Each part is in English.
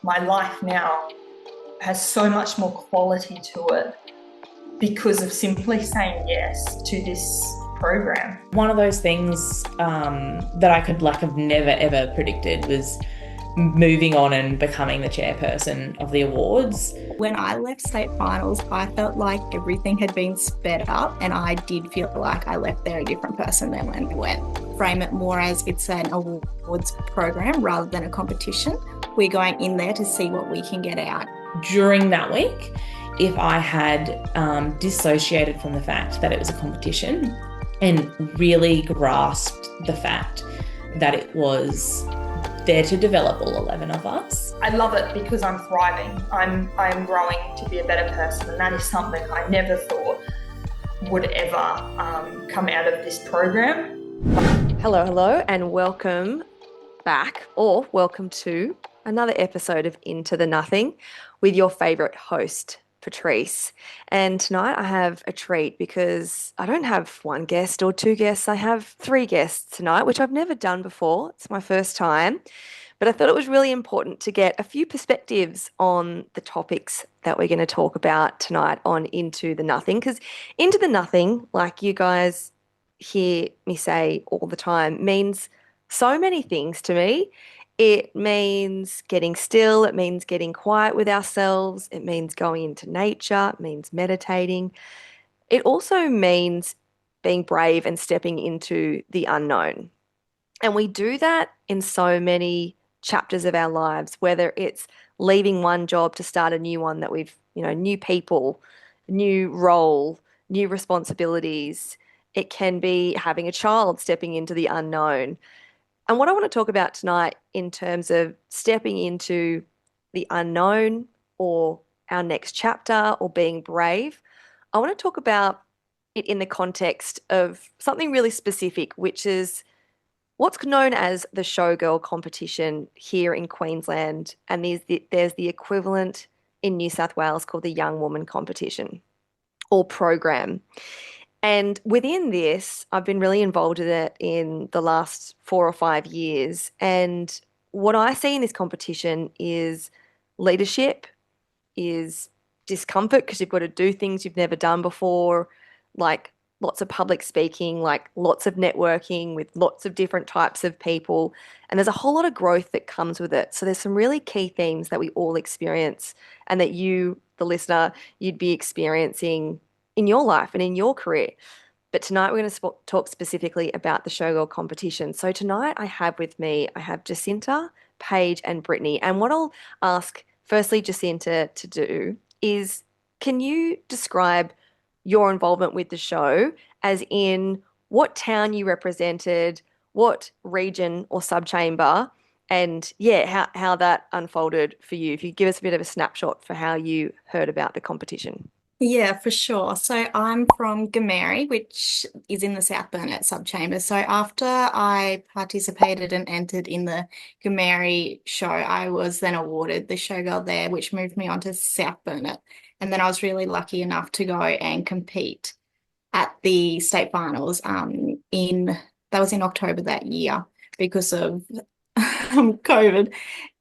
my life now has so much more quality to it because of simply saying yes to this program. One of those things that I could have never ever predicted was moving on and becoming the chairperson of the awards. When I left state finals, I felt like everything had been sped up, and I did feel like I left there a different person than when I went. Frame it more as it's an awards program rather than a competition. We're going in there to see what we can get out. During that week, if I had dissociated from the fact that it was a competition and really grasped the fact that it was there to develop all 11 of us. I love it because I'm thriving. I'm growing to be a better person, and that is something I never thought would ever come out of this program. Hello, and welcome back, or welcome to another episode of Into the Nothing with your favourite host, Patrice. And tonight I have a treat because I don't have one guest or two guests. I have three guests tonight, which I've never done before. It's my first time. But I thought it was really important to get a few perspectives on the topics that we're going to talk about tonight on Into the Nothing. Because Into the Nothing, like you guys hear me say all the time, means so many things to me. It means getting still. It means getting quiet with ourselves. It means going into nature. It means meditating. It also means being brave and stepping into the unknown. And we do that in so many chapters of our lives, whether it's leaving one job to start a new one that new people, new role, new responsibilities. It can be having a child, stepping into the unknown. And what I want to talk about tonight in terms of stepping into the unknown or our next chapter or being brave, I want to talk about it in the context of something really specific, which is what's known as the Showgirl competition here in Queensland. And there's the equivalent in New South Wales called the Young Woman competition or program. And within this, I've been really involved in it in the last 4 or 5 years. And what I see in this competition is leadership, is discomfort because you've got to do things you've never done before, like lots of public speaking, like lots of networking with lots of different types of people. And there's a whole lot of growth that comes with it. So there's some really key themes that we all experience and that you, the listener, you'd be experiencing in your life and in your career. But tonight we're going to talk specifically about the Showgirl competition. So tonight I have Jacinta, Paige and Brittany. And what I'll ask firstly Jacinta to do is, can you describe your involvement with the show, as in what town you represented, what region or subchamber, and how that unfolded for you? If you give us a bit of a snapshot for how you heard about the competition. Yeah, for sure. So I'm from Gomerri, which is in the South Burnett subchamber. So after I participated and entered in the Gomerri show, I was then awarded the Showgirl there, which moved me on to South Burnett. And then I was really lucky enough to go and compete at the state finals that was in October that year because of COVID,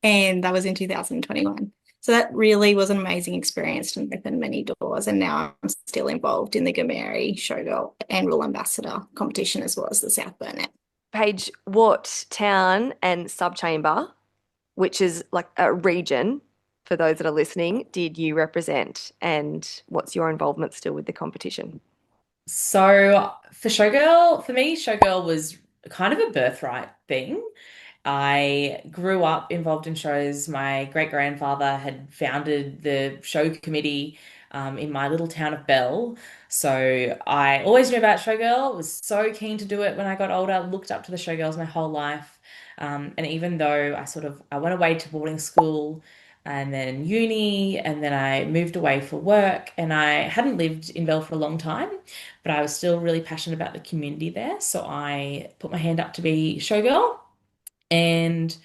and that was in 2021. So that really was an amazing experience and opened many doors. And now I'm still involved in the Gomerri Showgirl Annual Ambassador competition as well as the South Burnett. Paige, what town and subchamber, which is like a region for those that are listening, did you represent? And what's your involvement still with the competition? So for me, Showgirl was kind of a birthright thing. I grew up involved in shows. My great-grandfather had founded the show committee in my little town of Bell. So I always knew about Showgirl, was so keen to do it when I got older, looked up to the Showgirls my whole life. And even though I went away to boarding school and then uni, and then I moved away for work, and I hadn't lived in Bell for a long time, but I was still really passionate about the community there. So I put my hand up to be Showgirl and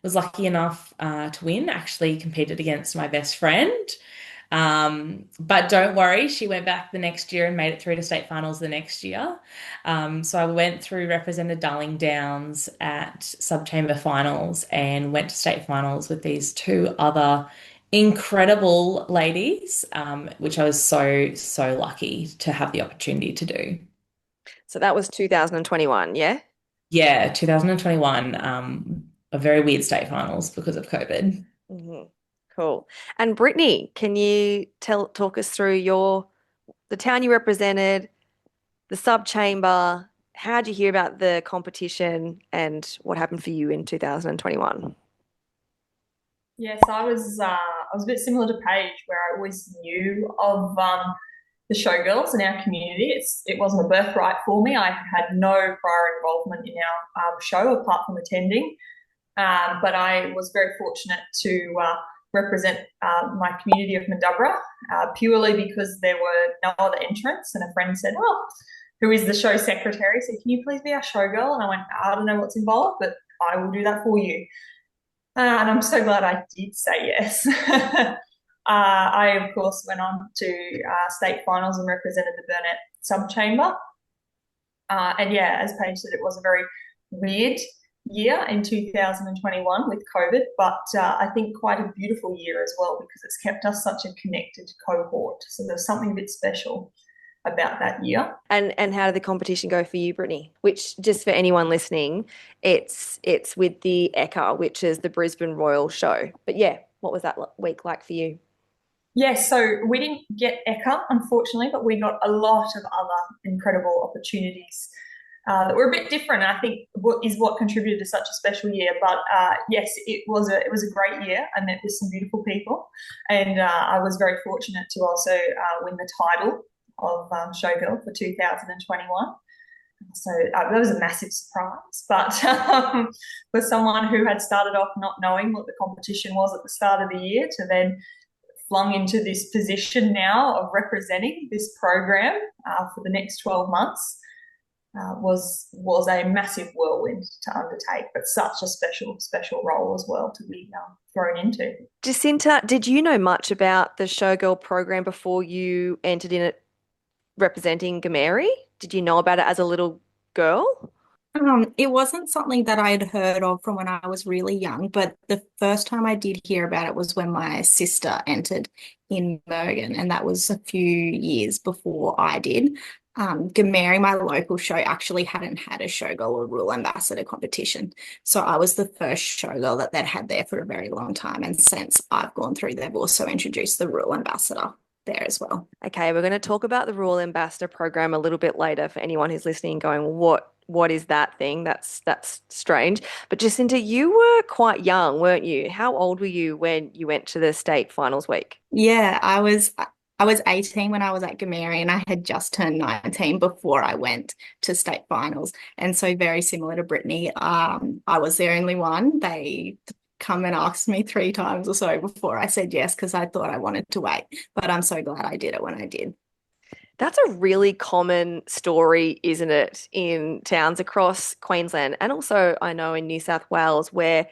was lucky enough to win. Actually competed against my best friend. But don't worry, she went back the next year and made it through to state finals the next year. So I went through, represented Darling Downs at sub-chamber finals and went to state finals with these two other incredible ladies, which I was so, so lucky to have the opportunity to do. So that was 2021, yeah? Yeah, 2021, a very weird state finals because of COVID. Hmm. Cool. And Brittany, can you talk us through the town you represented, the sub chamber? How did you hear about the competition and what happened for you in 2021? Yes, I was a bit similar to Paige, where I always knew of the showgirls in our community. It wasn't a birthright for me. I had no prior involvement in our show apart from attending. But I was very fortunate to represent my community of Mandubra purely because there were no other entrants. And a friend said, "Oh, who is the show secretary?" So, "Can you please be our showgirl?" And I went, "I don't know what's involved, but I will do that for you." And I'm so glad I did say yes. I, of course, went on to state finals and represented the Burnett sub-chamber. And yeah, as Paige said, it was a very weird year in 2021 with COVID, but I think quite a beautiful year as well because it's kept us such a connected cohort. So there's something a bit special about that year. And how did the competition go for you, Brittany? Which, just for anyone listening, it's with the Ekka, which is the Brisbane Royal show. But yeah, what was that week like for you? Yes, so we didn't get Ekka, unfortunately, but we got a lot of other incredible opportunities that were a bit different. I think what contributed to such a special year. But yes, it was a great year. I met with some beautiful people, and I was very fortunate to also win the title of Showgirl for 2021. So that was a massive surprise. But for someone who had started off not knowing what the competition was at the start of the year to then flung into this position now of representing this program for the next 12 months was a massive whirlwind to undertake, but such a special role as well to be thrown into. Jacinta, did you know much about the Showgirl program before you entered in it representing Gameri? Did you know about it as a little girl? It wasn't something that I had heard of from when I was really young, but the first time I did hear about it was when my sister entered in Mergen, and that was a few years before I did. Gameri, my local show, actually hadn't had a showgirl or rule ambassador competition. So I was the first showgirl that they'd had there for a very long time. And since I've gone through, they've also introduced the rule ambassador there as well. Okay, we're going to talk about the Royal Ambassador program a little bit later for anyone who's listening going, what is that thing? That's strange. But Jacinta, you were quite young, weren't you? How old were you when you went to the state finals week? Yeah, I was 18 when I was at Gameri, and I had just turned 19 before I went to state finals. And so very similar to Brittany, I was the only one. They come and asked me 3 times or so before I said yes because I thought I wanted to wait. But I'm so glad I did it when I did. That's a really common story, isn't it, in towns across Queensland and also I know in New South Wales where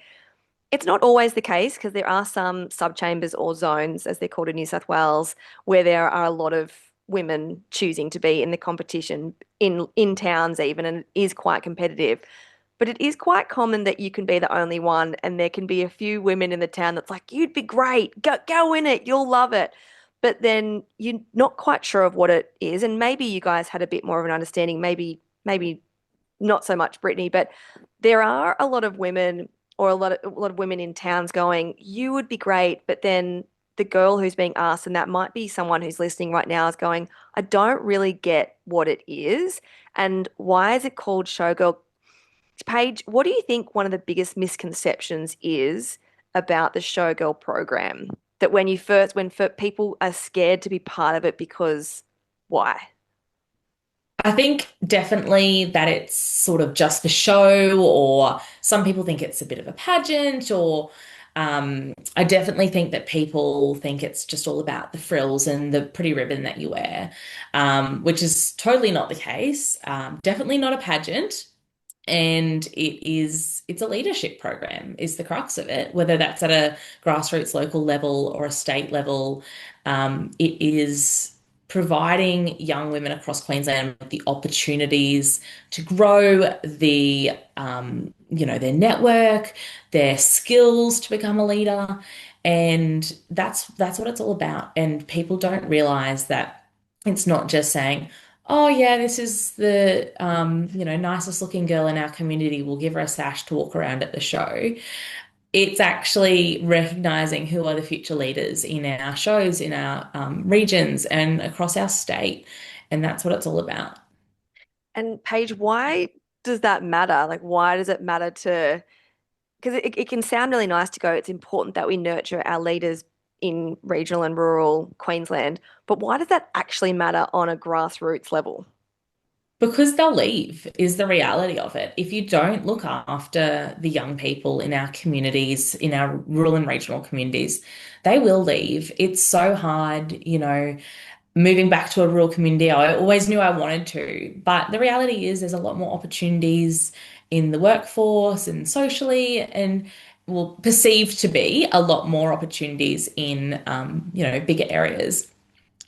it's not always the case because there are some sub-chambers or zones, as they're called in New South Wales, where there are a lot of women choosing to be in the competition in towns even, and it is quite competitive. But it is quite common that you can be the only one, and there can be a few women in the town that's like, "You'd be great, go in it, you'll love it." But then you're not quite sure of what it is, and maybe you guys had a bit more of an understanding, maybe not so much Brittany, but there are a lot of women or a lot of women in towns going, "You would be great," but then the girl who's being asked, and that might be someone who's listening right now, is going, "I don't really get what it is, and why is it called Showgirl?" Paige, what do you think one of the biggest misconceptions is about the Showgirl program? That when people are scared to be part of it because why? I think definitely that it's sort of just for show, or some people think it's a bit of a pageant, or I definitely think that people think it's just all about the frills and the pretty ribbon that you wear, which is totally not the case. Definitely not a pageant. And it's a leadership program is the crux of it, whether that's at a grassroots local level or a state level. It is providing young women across Queensland with the opportunities to grow their network, their skills to become a leader. And that's what it's all about. And people don't realize that it's not just saying, oh yeah, this is the nicest looking girl in our community. We'll give her a sash to walk around at the show. It's actually recognizing who are the future leaders in our shows, in our regions, and across our state. And that's what it's all about. And Paige, why does that matter? Like, why does it matter to, because it can sound really nice to go, it's important that we nurture our leaders in regional and rural Queensland, but why does that actually matter on a grassroots level? Because they'll leave is the reality of it. If you don't look after the young people in our communities, in our rural and regional communities, they will leave. It's so hard, moving back to a rural community. I always knew I wanted to, but the reality is there's a lot more opportunities in the workforce and socially, and will perceive to be a lot more opportunities in, bigger areas.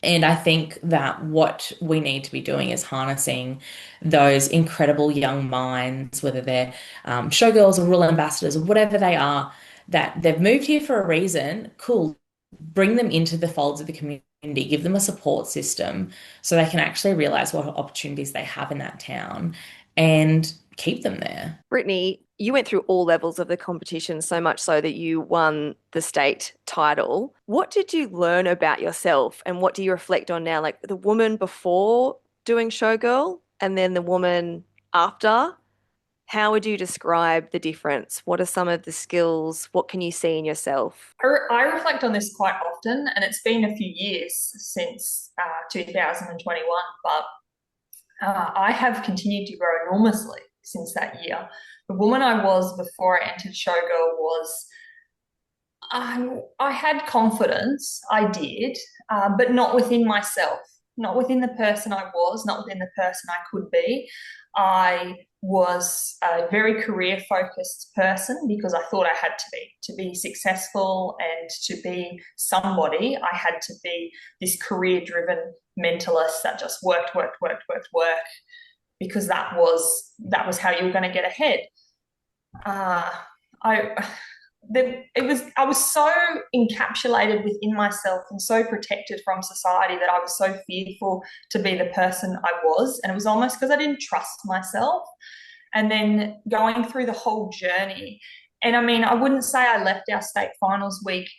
And I think that what we need to be doing is harnessing those incredible young minds, whether they're showgirls or rural ambassadors or whatever they are, that they've moved here for a reason. Cool. Bring them into the folds of the community, give them a support system so they can actually realize what opportunities they have in that town and keep them there. Brittany, you went through all levels of the competition, so much so that you won the state title. What did you learn about yourself and what do you reflect on now? Like the woman before doing Showgirl and then the woman after? How would you describe the difference? What are some of the skills? What can you see in yourself? I reflect on this quite often, and it's been a few years since 2021, but I have continued to grow enormously since that year. The woman I was before I entered Showgirl was, I had confidence, I did, but not within myself, not within the person I was, not within the person I could be. I was a very career focused person because I thought I had to be successful and to be somebody. I had to be this career driven mentalist that just worked, because that was how you were going to get ahead. I was so encapsulated within myself and so protected from society that I was so fearful to be the person I was. And it was almost because I didn't trust myself. And then going through the whole journey, and I mean, I wouldn't say I left our state finals week.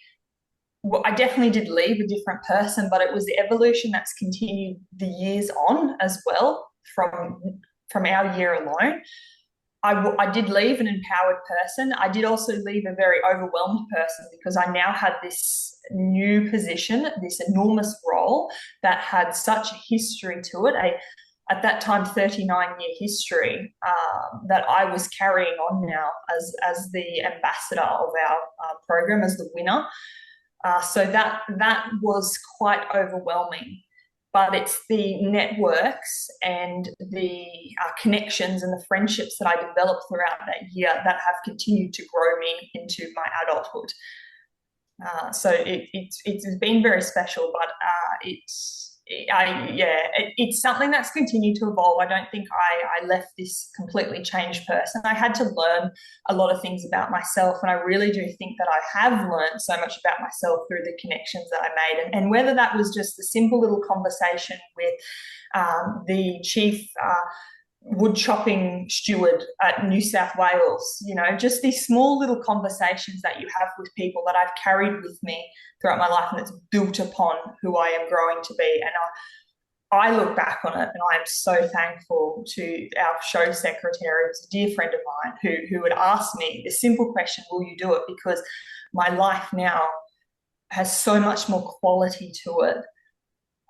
Well, I definitely did leave a different person, but it was the evolution that's continued the years on as well from our year alone. I did leave an empowered person. I did also leave a very overwhelmed person because I now had this new position, this enormous role that had such a history to it, at that time 39-year history that I was carrying on now as the ambassador of our program, as the winner. So that was quite overwhelming. But it's the networks and the connections and the friendships that I developed throughout that year that have continued to grow me into my adulthood. So it's been very special, but it's something that's continued to evolve. I don't think I left this completely changed person. I had to learn a lot of things about myself, and I really do think that I have learned so much about myself through the connections that I made. And whether that was just a simple little conversation with the chief wood chopping steward at New South Wales, just these small little conversations that you have with people that I've carried with me throughout my life, and it's built upon who I am growing to be. And I look back on it and I am so thankful to our show secretary, who's a dear friend of mine, who would ask me the simple question, will you do it? Because my life now has so much more quality to it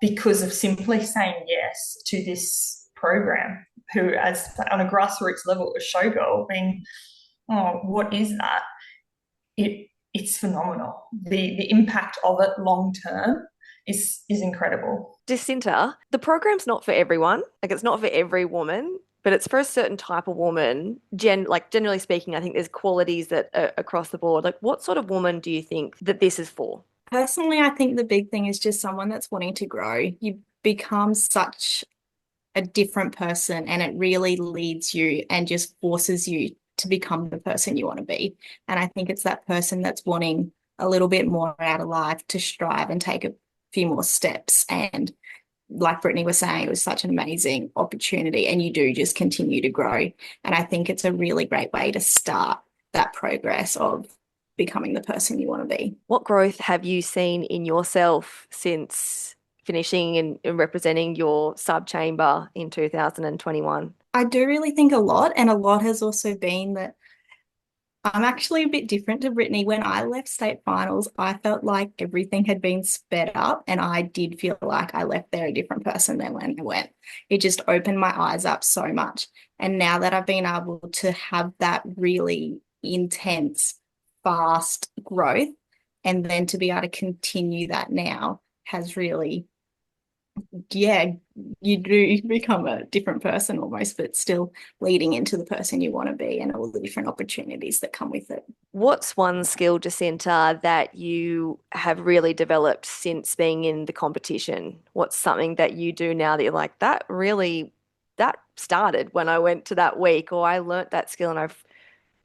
because of simply saying yes to this program, who, as on a grassroots level, a showgirl, being, oh, what is that? It's phenomenal. The impact of it long term is incredible. Jacinta, the program's not for everyone. Like, it's not for every woman. but it's for a certain type of woman. Generally speaking, I think there's qualities that are across the board. Like, what sort of woman do you think that this is for? Personally, I think the big thing is just someone that's wanting to grow. You become such a different person, and it really leads you and just forces you to become the person you want to be. And I think it's that person that's wanting a little bit more out of life to strive and take a few more steps. And like Brittany was saying, it was such an amazing opportunity, and you do just continue to grow. And I think it's a really great way to start that progress of becoming the person you want to be. What growth have you seen in yourself since finishing and representing your sub chamber in 2021? I do really think a lot, and a lot has also been that I'm actually a bit different to Brittany. When I left state finals, I felt like everything had been sped up, and I did feel like I left there a different person than when I went. It just opened my eyes up so much. And now that I've been able to have that really intense, fast growth, and then to be able to continue that now has really, yeah, you do become a different person almost, but still leading into the person you want to be and all the different opportunities that come with it. What's one skill, Jacinta, that you have really developed since being in the competition? What's something that you do now that you're like, that started when I went to that week, or I learnt that skill and I've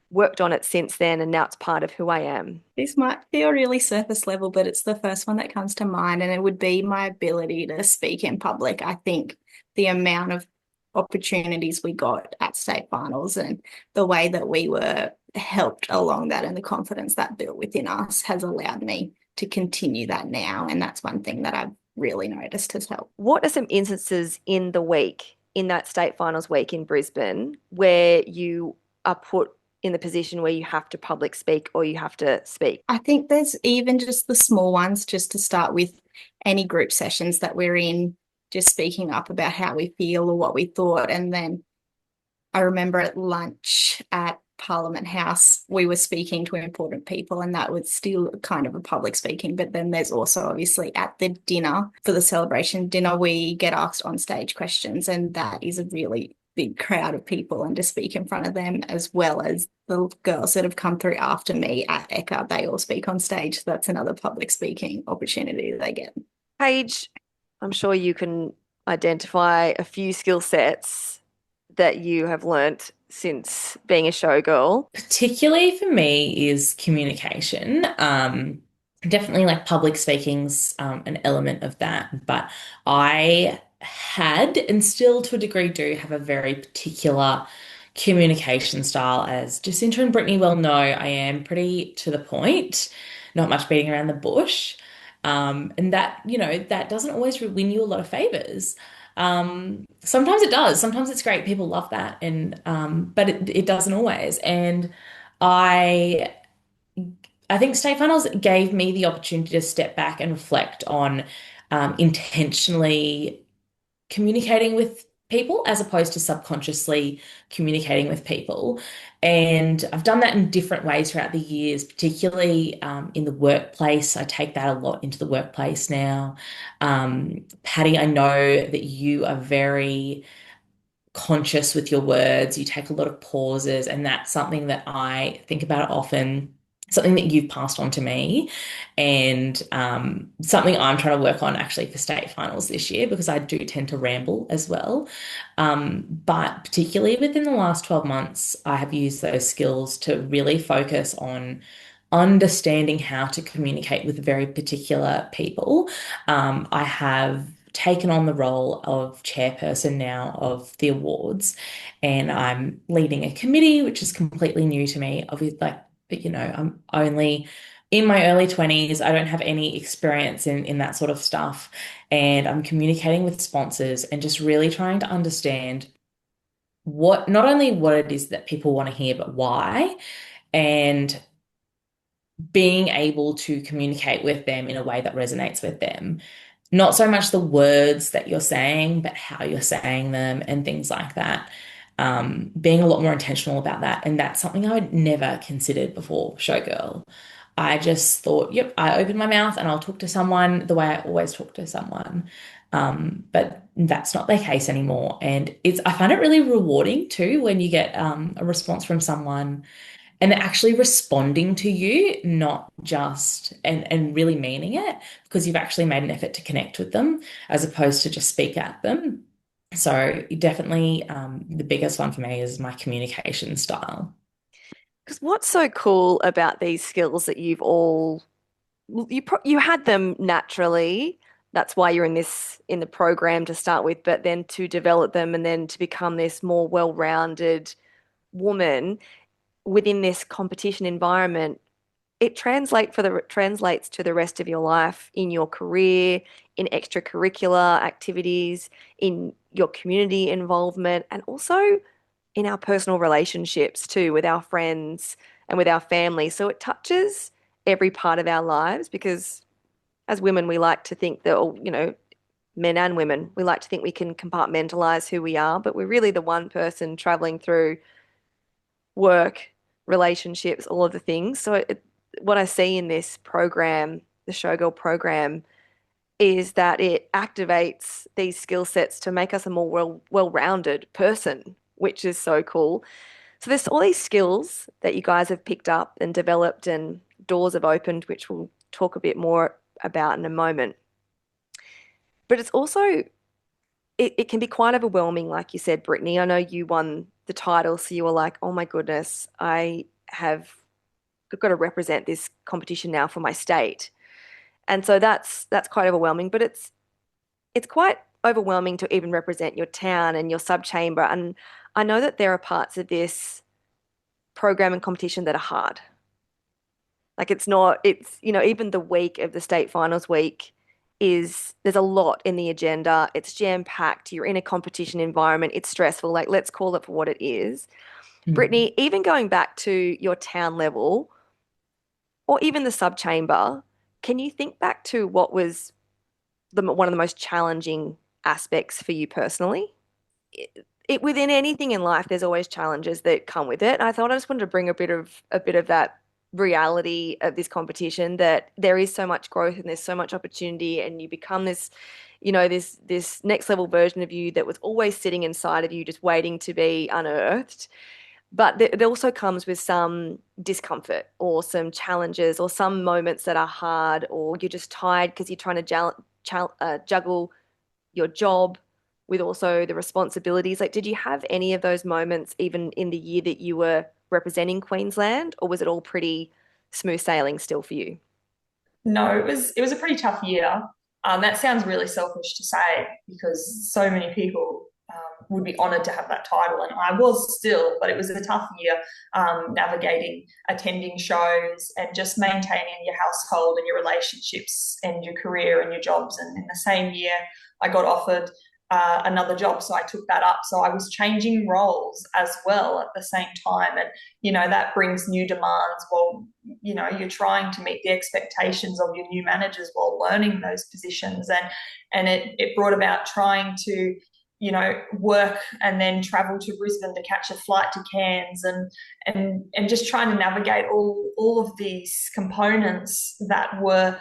worked on it since then, and now it's part of who I am? This might feel really surface level, but it's the first one that comes to mind, and it would be my ability to speak in public. I think the amount of opportunities we got at state finals and the way that we were helped along that and the confidence that built within us has allowed me to continue that now. And that's one thing that I've really noticed has helped. What are some instances in the week, in that state finals week in Brisbane, where you are put in the position where you have to public speak or you have to speak? I think there's even just the small ones, just to start with any group sessions that we're in, just speaking up about how we feel or what we thought. And then I remember at lunch at Parliament House, we were speaking to important people, and that was still kind of a public speaking. But then there's also obviously at the dinner, for the celebration dinner, we get asked on stage questions, and that is a really big crowd of people, and to speak in front of them, as well as the girls that have come through after me at ECA, they all speak on stage. So that's another public speaking opportunity they get. Paige, I'm sure you can identify a few skill sets that you have learnt since being a showgirl. Particularly for me is communication. Definitely like public speaking's an element of that, but I had and still to a degree do have a very particular communication style. As Jacinta and Brittany well know, I am pretty to the point, not much beating around the bush. And that, that doesn't always win you a lot of favors. Sometimes it does. Sometimes it's great. People love that. And but it doesn't always. And I I think state finals gave me the opportunity to step back and reflect on intentionally communicating with people as opposed to subconsciously communicating with people. And I've done that in different ways throughout the years, particularly in the workplace. I take that a lot into the workplace now. Patty, I know that you are very conscious with your words. You take a lot of pauses, and that's something that I think about often, something that you've passed on to me, and something I'm trying to work on actually for state finals this year because I do tend to ramble as well. But particularly within the last 12 months, I have used those skills to really focus on understanding how to communicate with very particular people. I have taken on the role of chairperson now of the awards, and I'm leading a committee, which is completely new to me. Obviously, but I'm only in my early 20s. I don't have any experience in that sort of stuff. And I'm communicating with sponsors and just really trying to understand not only what it is that people want to hear, but why. And being able to communicate with them in a way that resonates with them. Not so much the words that you're saying, but how you're saying them and things like that. Being a lot more intentional about that. And that's something I would never considered before Showgirl. I just thought, yep, I open my mouth and I'll talk to someone the way I always talk to someone. But that's not the case anymore. And I find it really rewarding too when you get a response from someone and they're actually responding to you, not just and really meaning it because you've actually made an effort to connect with them as opposed to just speak at them. So definitely the biggest one for me is my communication style. Because what's so cool about these skills that you had them naturally. That's why you're in the program to start with, but then to develop them and then to become this more well-rounded woman within this competition environment, it translates to the rest of your life in your career, in extracurricular activities, in your community involvement, and also in our personal relationships too, with our friends and with our family. So it touches every part of our lives because as women, we like to think that, or, men and women, we like to think we can compartmentalize who we are, but we're really the one person traveling through work, relationships, all of the things. So what I see in this program, the Showgirl program, is that it activates these skill sets to make us a more well-rounded person, which is so cool. So there's all these skills that you guys have picked up and developed and doors have opened, which we'll talk a bit more about in a moment. But it's also, it can be quite overwhelming, like you said, Brittany. I know you won the title, so you were like, oh my goodness, I've got to represent this competition now for my state. And so that's quite overwhelming, but it's quite overwhelming to even represent your town and your sub-chamber. And I know that there are parts of this program and competition that are hard. Like even the week of the state finals week there's a lot in the agenda. It's jam-packed. You're in a competition environment. It's stressful. Like, let's call it for what it is. Mm. Brittany, even going back to your town level or even the sub-chamber, can you think back to what was one of the most challenging aspects for you personally? Within anything in life, there's always challenges that come with it. And I thought I just wanted to bring a bit of that reality of this competition, that there is so much growth and there's so much opportunity, and you become this next level version of you that was always sitting inside of you, just waiting to be unearthed. But it also comes with some discomfort or some challenges or some moments that are hard, or you're just tired because you're trying to juggle your job with also the responsibilities. Like, did you have any of those moments even in the year that you were representing Queensland, or was it all pretty smooth sailing still for you? No, it was a pretty tough year. That sounds really selfish to say because so many people would be honoured to have that title, and I was still, but it was a tough year navigating, attending shows, and just maintaining your household and your relationships and your career and your jobs. And in the same year, I got offered another job, so I took that up. So I was changing roles as well at the same time, and that brings new demands. Well, you're trying to meet the expectations of your new managers while learning those positions, and it brought about trying to work and then travel to Brisbane to catch a flight to Cairns, and just trying to navigate all of these components that were,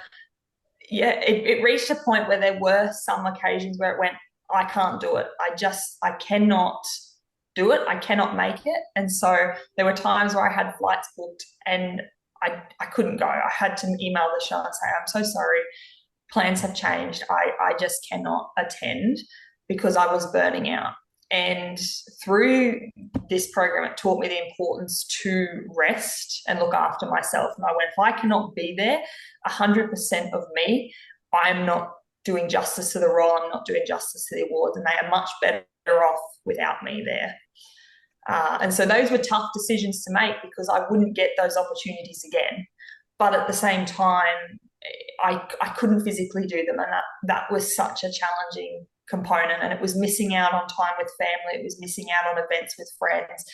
it reached a point where there were some occasions where it went, I can't do it. I cannot do it. I cannot make it. And so there were times where I had flights booked and I couldn't go. I had to email the show and say, I'm so sorry. Plans have changed. I just cannot attend because I was burning out. And through this program, it taught me the importance to rest and look after myself. And I went, if I cannot be there 100% of me, I'm not doing justice to the role. I'm not doing justice to the awards, and they are much better off without me there. And so those were tough decisions to make because I wouldn't get those opportunities again. But at the same time, I couldn't physically do them, and that was such a challenging component. And it was missing out on time with family. It was missing out on events with friends.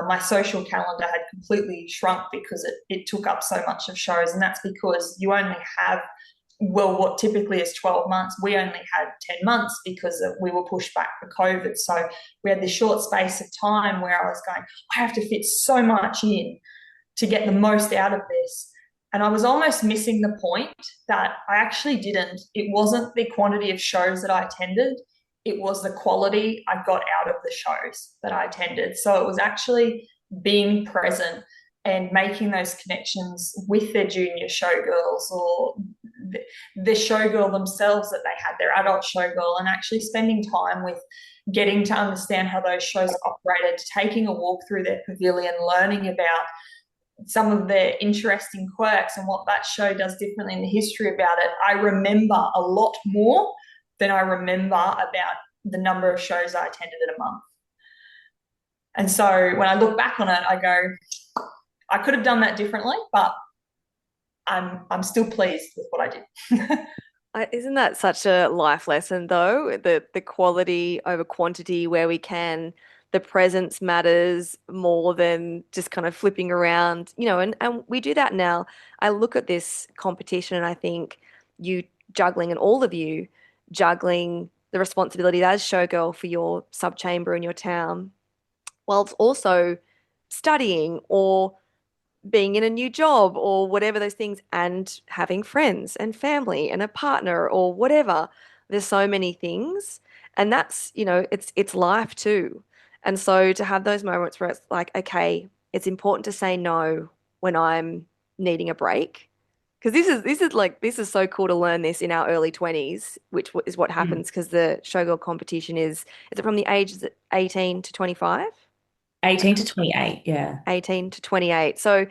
My social calendar had completely shrunk because it took up so much of shows, and that's because you only have, well, what typically is 12 months, we only had 10 months because we were pushed back for COVID. So we had this short space of time where I was going, I have to fit so much in to get the most out of this. And I was almost missing the point that I actually didn't. It wasn't the quantity of shows that I attended, it was the quality I got out of the shows that I attended. So it was actually being present and making those connections with their junior showgirls or the showgirl themselves that they had, their adult showgirl, and actually spending time with getting to understand how those shows operated, taking a walk through their pavilion, learning about some of the interesting quirks and what that show does differently in the history about it. I remember a lot more than I remember about the number of shows I attended in a month. And so when I look back on it, I go, I could have done that differently, but I'm still pleased with what I did. Isn't that such a life lesson, though? The quality over quantity, where we can, the presence matters more than just kind of flipping around, and we do that now. I look at this competition and I think you juggling, and all of you juggling the responsibility as showgirl for your subchamber in your town, whilst also studying or being in a new job or whatever those things, and having friends and family and a partner or whatever. There's so many things. And that's, it's life too. And so to have those moments where it's like, okay, it's important to say no when I'm needing a break. Because this is so cool to learn this in our early 20s, which is what Mm. happens because the showgirl competition is it from the ages 18 to 25? 18 to 28, yeah. 18 to 28. So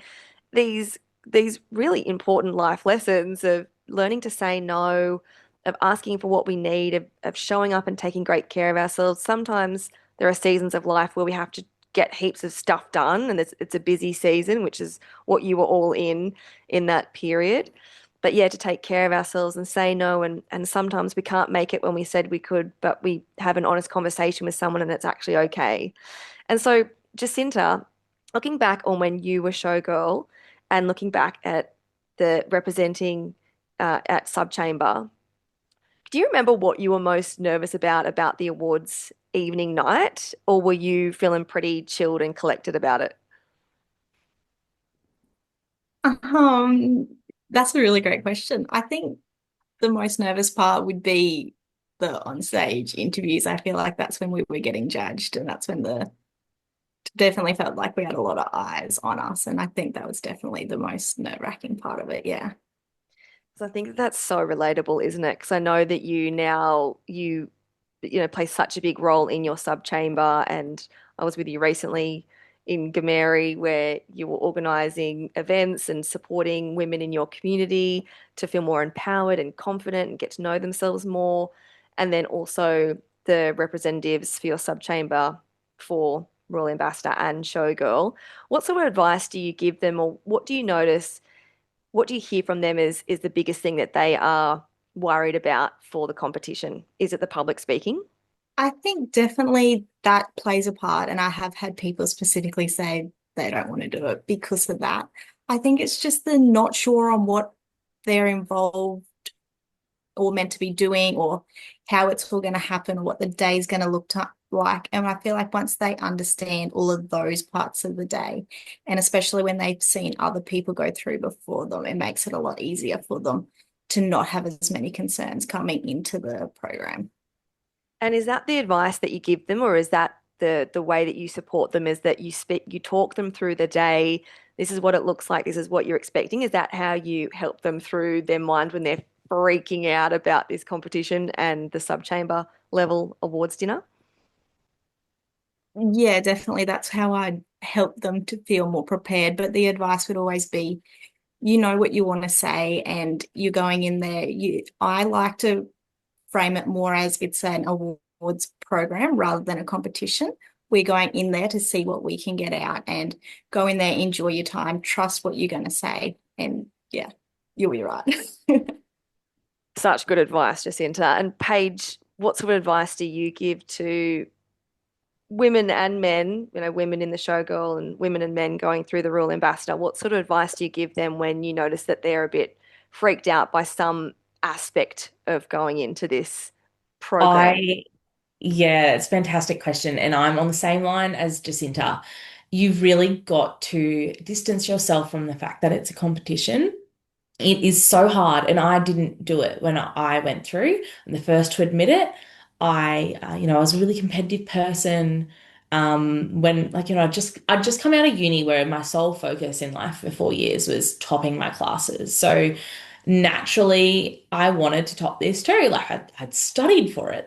these these really important life lessons of learning to say no, of asking for what we need, of showing up and taking great care of ourselves. Sometimes there are seasons of life where we have to get heaps of stuff done, and it's a busy season, which is what you were all in that period. But yeah, to take care of ourselves and say no, and sometimes we can't make it when we said we could, but we have an honest conversation with someone and it's actually okay. And so, Jacinta, looking back on when you were showgirl and looking back at the representing at Subchamber, do you remember what you were most nervous about the awards evening night, or were you feeling pretty chilled and collected about it? Um, that's a really great question. I think the most nervous part would be the onstage interviews. I feel like that's when we were getting judged, and that's when the definitely felt like we had a lot of eyes on us. And I think that was definitely the most nerve-wracking part of it. Yeah. So I think that's so relatable, isn't it? Because I know that you play such a big role in your sub chamber, and I was with you recently in Gameri where you were organizing events and supporting women in your community to feel more empowered and confident and get to know themselves more. And then also the representatives for your sub chamber for Royal Ambassador and Showgirl. What sort of advice do you give them, or what do you notice? What do you hear from them is the biggest thing that they are worried about for the competition? Is it the public speaking? I think definitely that plays a part. And I have had people specifically say they don't want to do it because of that. I think it's just the not sure on what they're involved or meant to be doing, or how it's all going to happen, or what the day is going to look like. And I feel like once they understand all of those parts of the day, and especially when they've seen other people go through before them, it makes it a lot easier for them to not have as many concerns coming into the program. And is that the advice that you give them, or is that the way that you support them, is that you talk them through the day, this is what it looks like, this is what you're expecting? Is that how you help them through their mind when they're freaking out about this competition and the subchamber level awards dinner? Yeah, definitely. That's how I help them to feel more prepared. But the advice would always be, you know what you want to say, and you're going in there. I like to frame it more as it's an awards program rather than a competition. We're going in there to see what we can get out, and go in there, enjoy your time, trust what you're going to say, and yeah, you'll be right. Such good advice, Jacinta. And Paige, what sort of advice do you give to women and men, women in the showgirl and women and men going through the Royal Ambassador? What sort of advice do you give them when you notice that they're a bit freaked out by some aspect of going into this program? Yeah, it's a fantastic question. And I'm on the same line as Jacinta. You've really got to distance yourself from the fact that it's a competition It is so hard, and I didn't do it when I went through. I'm the first to admit it. I was a really competitive person. When I'd just come out of uni where my sole focus in life for 4 years was topping my classes. So naturally, I wanted to top this too. Like I'd studied for it.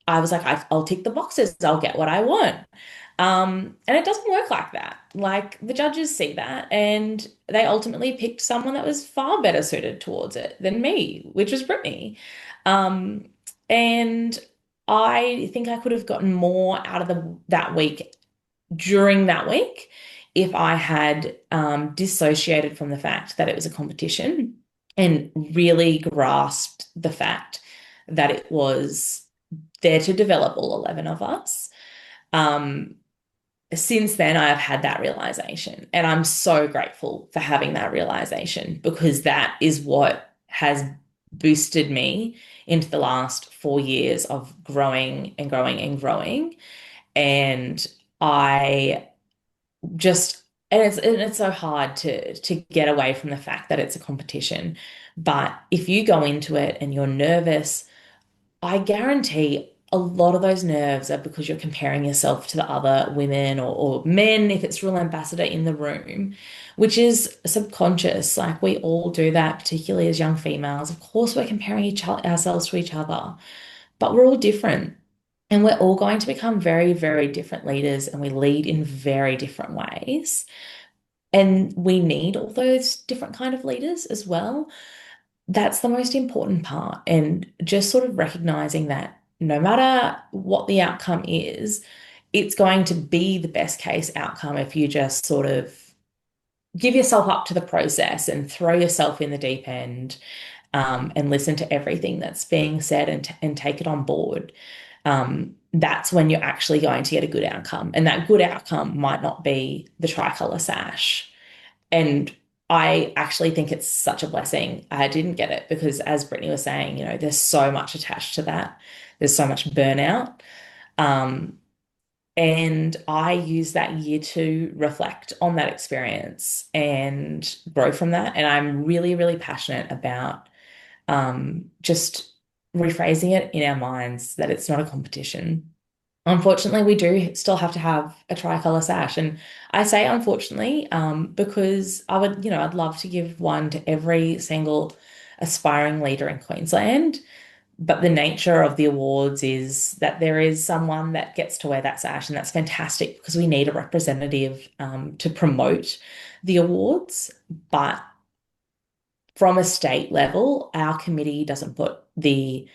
I was like, I'll tick the boxes. I'll get what I want. And it doesn't work like that. Like the judges see that and they ultimately picked someone that was far better suited towards it than me, which was Brittany. Um, and I think I could have gotten more out of that week during that week if I had dissociated from the fact that it was a competition and really grasped the fact that it was there to develop all 11 of us. Um, since then, I have had that realization, and I'm so grateful for having that realization because that is what has boosted me into the last 4 years of growing and growing and growing. And I just, and it's so hard to get away from the fact that it's a competition. But if you go into it and you're nervous, I guarantee a lot of those nerves are because you're comparing yourself to the other women or men, if it's real ambassador in the room, which is subconscious. Like we all do that, particularly as young females. Of course, we're comparing ourselves to each other, but we're all different. And we're all going to become very, very different leaders, and we lead in very different ways. And we need all those different kind of leaders as well. That's the most important part. And just sort of recognizing that no matter what the outcome is, it's going to be the best case outcome if you just sort of give yourself up to the process and throw yourself in the deep end, and listen to everything that's being said and take it on board. That's when you're actually going to get a good outcome. And that good outcome might not be the tricolour sash. And I actually think it's such a blessing I didn't get it because, as Brittany was saying, there's so much attached to that. There's so much burnout. Um, and I use that year to reflect on that experience and grow from that. And I'm really, really passionate about just rephrasing it in our minds that it's not a competition. Unfortunately, we do still have to have a tricolour sash. And I say unfortunately, because I'd love to give one to every single aspiring leader in Queensland. But the nature of the awards is that there is someone that gets to wear that sash, and that's fantastic because we need a representative to promote the awards. But from a state level, our committee doesn't put the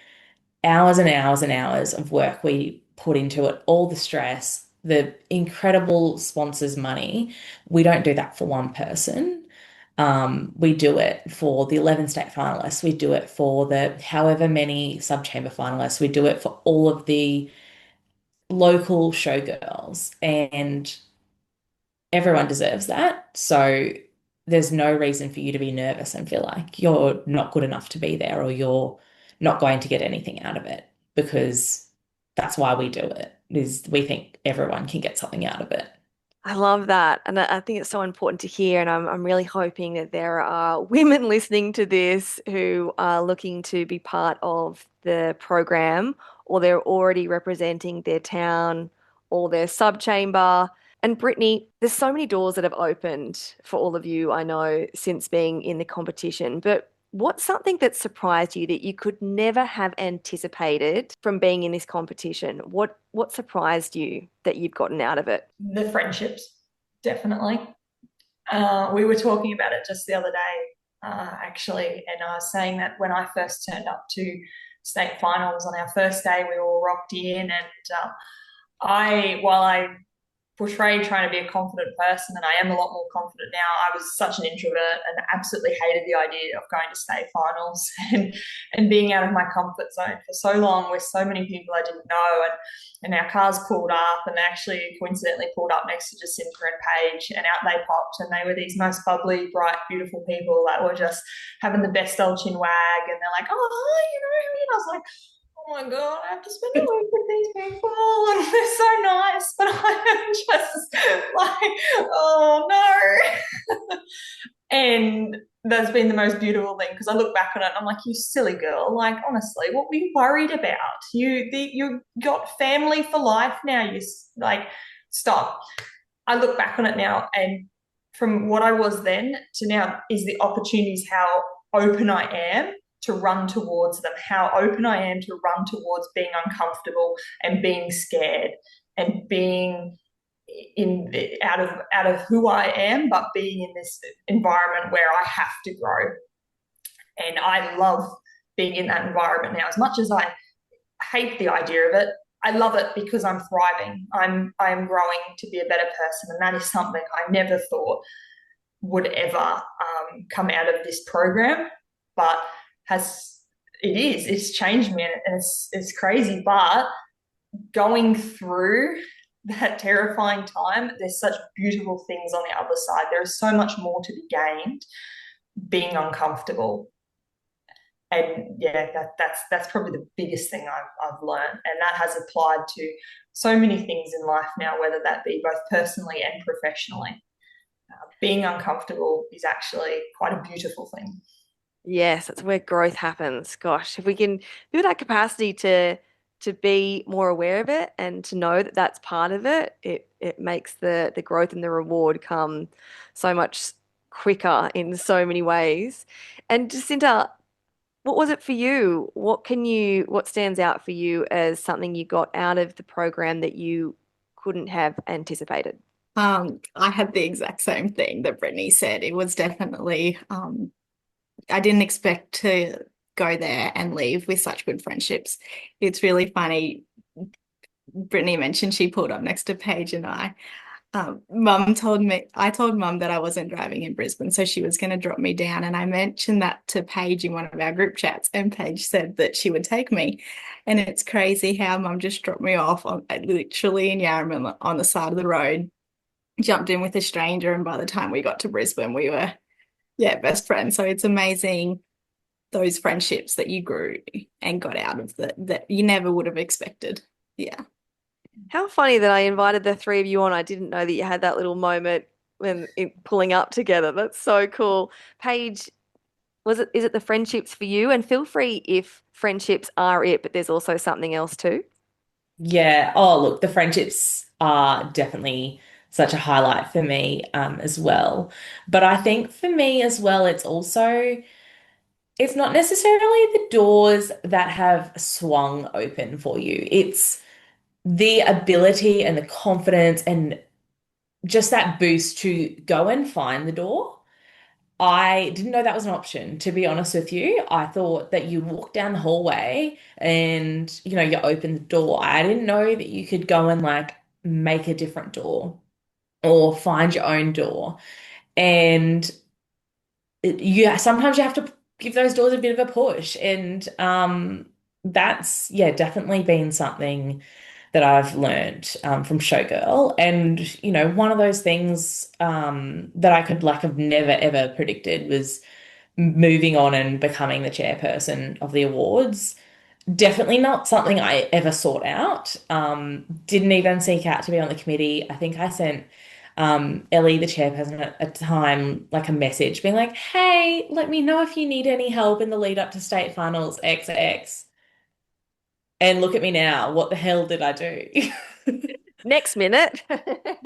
hours and hours and hours of work we put into it, all the stress, the incredible sponsors' money. We don't do that for one person. We do it for the 11 state finalists. We do it for the however many sub-chamber finalists. We do it for all of the local showgirls, and everyone deserves that. So there's no reason for you to be nervous and feel like you're not good enough to be there or you're not going to get anything out of it because that's why we do it, is we think everyone can get something out of it. I love that. And I think it's so important to hear. And I'm really hoping that there are women listening to this who are looking to be part of the program, or they're already representing their town or their subchamber. And Brittany, there's so many doors that have opened for all of you, I know, since being in the competition. But what's something that surprised you that you could never have anticipated from being in this competition? What surprised you that you've gotten out of it? The friendships, definitely. We were talking about it just the other day, actually, and I was saying that when I first turned up to state finals on our first day, we all rocked in, and while I portrayed trying to be a confident person, and I am a lot more confident now. I was such an introvert and absolutely hated the idea of going to state finals and being out of my comfort zone for so long with so many people I didn't know. And our cars pulled up, and they actually coincidentally pulled up next to Jacinta and Paige, and out they popped, and they were these most bubbly, bright, beautiful people that were just having the best old chin wag, and they're like, oh, hi, and I was like, oh my God, I have to spend a week with these people and they're so nice, but I'm just like, oh no. And that's been the most beautiful thing because I look back on it and I'm like, you silly girl. Like, honestly, what were you worried about? You got family for life now. Like, stop. I look back on it now, and from what I was then to now is the opportunities, how open I am to run towards them, how open I am to run towards being uncomfortable and being scared and being in out of who I am, but being in this environment where I have to grow. And I love being in that environment now. As much as I hate the idea of it, I love it because I'm thriving. I'm growing to be a better person, and that is something I never thought would ever come out of this program, but has it's changed me, and it's crazy. But going through that terrifying time, there's such beautiful things on the other side. There is so much more to be gained being uncomfortable. And yeah, that's probably the biggest thing I've learned, and that has applied to so many things in life now, whether that be both personally and professionally. Being uncomfortable is actually quite a beautiful thing. Yes, that's where growth happens. Gosh, if we can build that capacity to be more aware of it and to know that that's part of it, it makes the growth and the reward come so much quicker in so many ways. And Jacinta, what was it for you? What stands out for you as something you got out of the program that you couldn't have anticipated? I had the exact same thing that Brittany said. It was definitely, I didn't expect to go there and leave with such good friendships. It's really funny. Brittany mentioned she pulled up next to Paige and I. I told mum that I wasn't driving in Brisbane, so she was going to drop me down. And I mentioned that to Paige in one of our group chats, and Paige said that she would take me. And it's crazy how mum just dropped me off literally in Yarramah on the side of the road, jumped in with a stranger, and by the time we got to Brisbane, we were, yeah, best friends. So it's amazing those friendships that you grew and got out of that you never would have expected. Yeah. How funny that I invited the three of you on. I didn't know that you had that little moment when pulling up together. That's so cool. Paige, is it the friendships for you? And feel free if friendships are it, but there's also something else too. Yeah. Oh, look, the friendships are definitely such a highlight for me, as well. But I think for me as well, it's not necessarily the doors that have swung open for you. It's the ability and the confidence and just that boost to go and find the door. I didn't know that was an option, to be honest with you. I thought that you walk down the hallway and, you open the door. I didn't know that you could go and like make a different door or find your own door. And sometimes you have to give those doors a bit of a push. And that's, yeah, definitely been something that I've learned from Showgirl. And, one of those things that I could like have never ever predicted was moving on and becoming the chairperson of the awards. Definitely not something I ever sought out. Didn't even seek out to be on the committee. I think I sent Ellie, the chairperson at a time, like a message being like, hey, let me know if you need any help in the lead up to state finals XX. And look at me now. What the hell did I do? Next minute.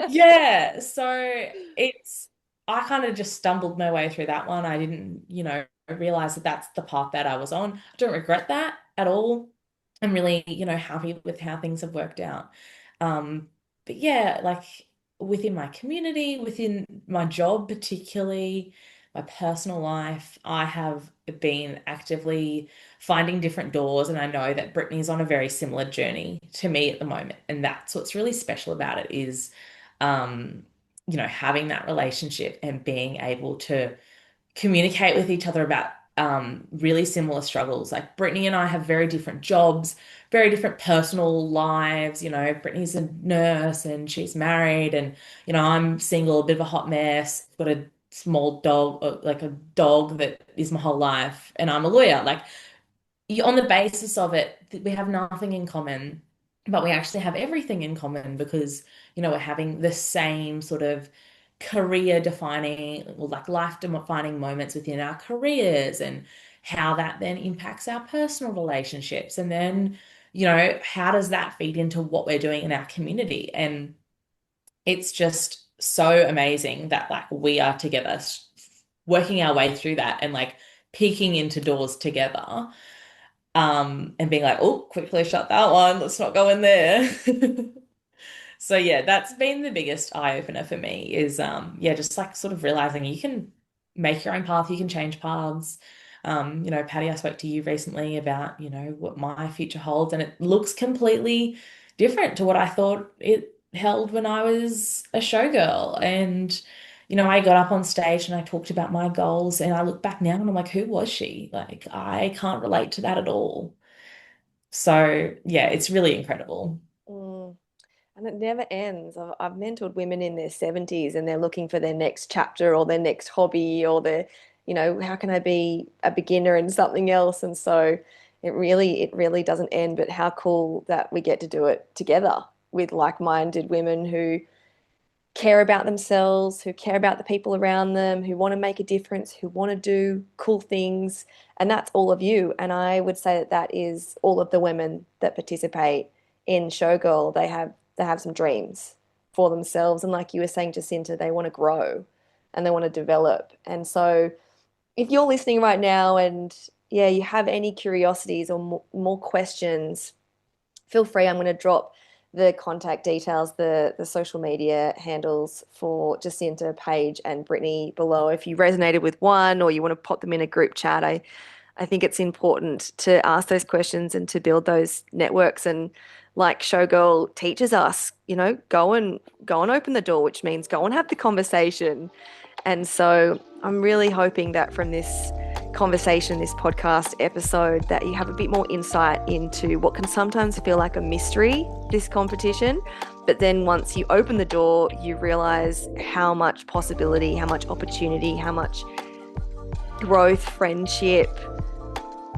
Yeah. So I kind of just stumbled my way through that one. I didn't, realize that that's the path that I was on. I don't regret that at all. I'm really, happy with how things have worked out. But yeah, like within my community, within my job, particularly my personal life, I have been actively finding different doors. And I know that Brittany's on a very similar journey to me at the moment. And that's what's really special about it is, um, having that relationship and being able to communicate with each other about really similar struggles. Like Brittany and I have very different jobs, very different personal lives. Brittany's a nurse and she's married, and I'm single, a bit of a hot mess, got a small dog, like a dog that is my whole life, and I'm a lawyer. Like on the basis of it, we have nothing in common, but we actually have everything in common because, we're having the same sort of career defining or like life defining moments within our careers, and how that then impacts our personal relationships. And then, how does that feed into what we're doing in our community? And it's just so amazing that like we are together working our way through that and like peeking into doors together, and being like, oh, quickly shut that one, let's not go in there. So yeah, that's been the biggest eye opener for me is just like sort of realizing you can make your own path, you can change paths. Patty, I spoke to you recently about, what my future holds, and it looks completely different to what I thought it held when I was a showgirl. And, I got up on stage and I talked about my goals, and I look back now and I'm like, who was she? Like, I can't relate to that at all. So yeah, it's really incredible. Mm. And it never ends. I've mentored women in their 70s and they're looking for their next chapter or their next hobby or how can I be a beginner in something else? And so it really doesn't end, but how cool that we get to do it together with like-minded women who care about themselves, who care about the people around them, who want to make a difference, who want to do cool things. And that's all of you. And I would say that that is all of the women that participate in Showgirl. They have some dreams for themselves. And like you were saying, Jacinta, they want to grow and they want to develop. And so if you're listening right now and yeah, you have any curiosities or more questions, feel free. I'm going to drop the contact details, the social media handles for Jacinta, Paige, and Brittany below. If you resonated with one or you want to pop them in a group chat, I think it's important to ask those questions and to build those networks. And like Showgirl teaches us, go and open the door, which means go and have the conversation. And so I'm really hoping that from this conversation, this podcast episode, that you have a bit more insight into what can sometimes feel like a mystery, this competition. But then once you open the door, you realize how much possibility, how much opportunity, how much growth, friendship,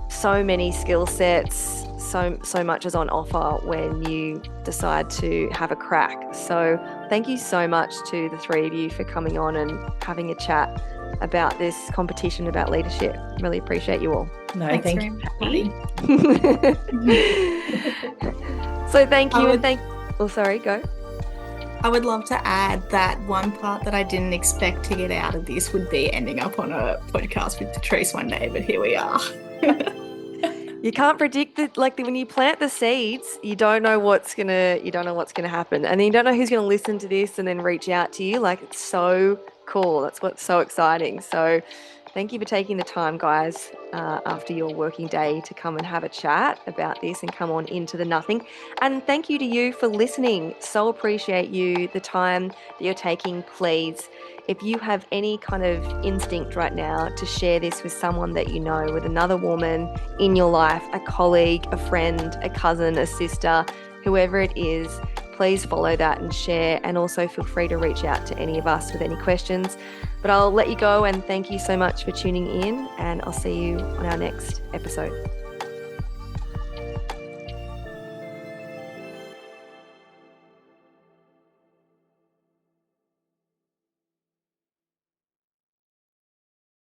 so many skill sets, so much is on offer when you decide to have a crack. So thank you so much to the three of you for coming on and having a chat about this competition, about leadership. Really appreciate you all. No, Thanks thank very you, much. Patty. So thank you. Oh, sorry, go. I would love to add that one part that I didn't expect to get out of this would be ending up on a podcast with Patrice one day, but here we are. You can't predict it. Like when you plant the seeds, you don't know what's gonna happen, and then you don't know who's gonna listen to this and then reach out to you. Like, it's so cool. That's what's so exciting. So thank you for taking the time, guys, after your working day to come and have a chat about this and come on Into the Nothing. And thank you to you for listening. So appreciate you, the time that you're taking. Please, if you have any kind of instinct right now to share this with someone that you know, with another woman in your life, a colleague, a friend, a cousin, a sister, whoever it is, please follow that and share. And also feel free to reach out to any of us with any questions. But I'll let you go and thank you so much for tuning in, and I'll see you on our next episode.